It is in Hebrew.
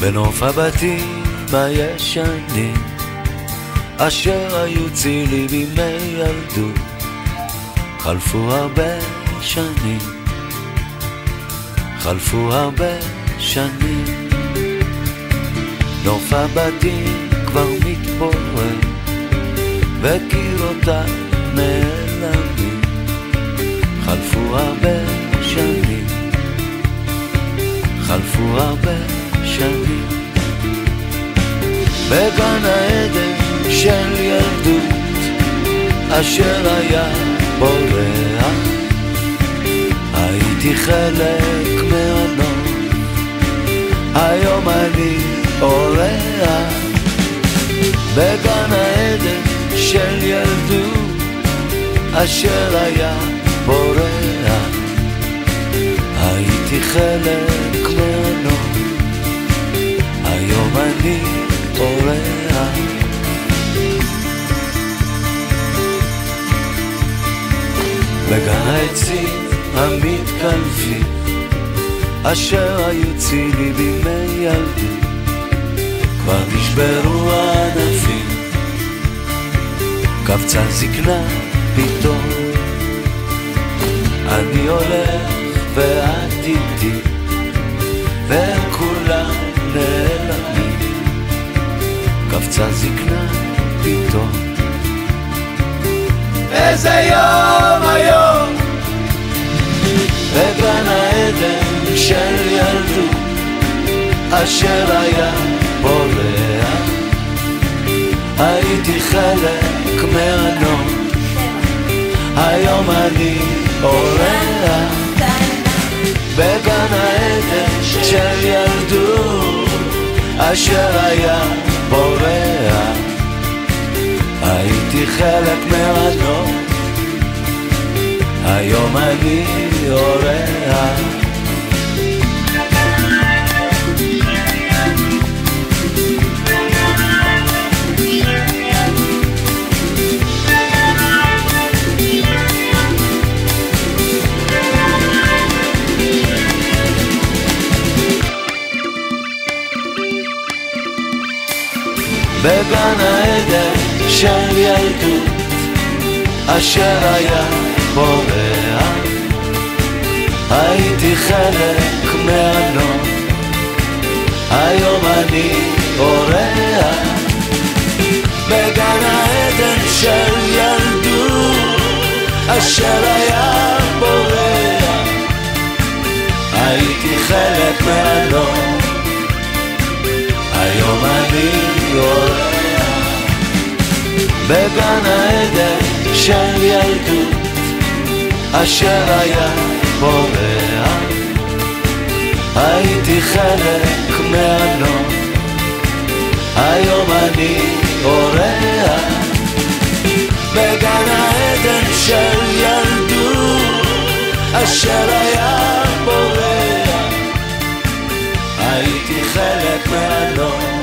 בנוף הבתים הישנים אשר היו צילי בימי ילדות, חלפו הרבה שנים, חלפו הרבה שנים. נוף הבתים כבר מתפורר וקירותיו נעלמים, חלפו הרבה שנים, חלפו הרבה שנים. בגן העדן של ילדות אשר היה בורח, הייתי חלק מהנוף, היום אני אורח. בגן העדן של ילדות אשר היה בורח, הייתי חלק מהנוף, היום אני אורח. בגן העצים המתקלפים אשר היו צילי בימי ילדות, כבר נשברו הענפים, קפצה זקנה פתאום. אני הולך ואת איתי והם כולם נעלמים, קפצה זקנה פתאום. איזה יום היום בגן העדן של ילדות אשר היה בורח, הייתי חלק מהנוף, היום אני אורח. בגן העדן של ילדות אשר היה בורח, הייתי חלק מהנוף, היום אני אורח. בגן העדן של ילדות אשר היה בורח, הייתי חלק מהנוף, היום אני אורח. בגן העדן של ילדות אשר היה בורח, הייתי חלק מהנוף, היום אני אורח. בגן העדן של ילדות אשר היה בורח, הייתי חלק מהנוף, היום אני אורח. בגן העדן של ילדות אשר היה בורח, הייתי חלק מהנוף,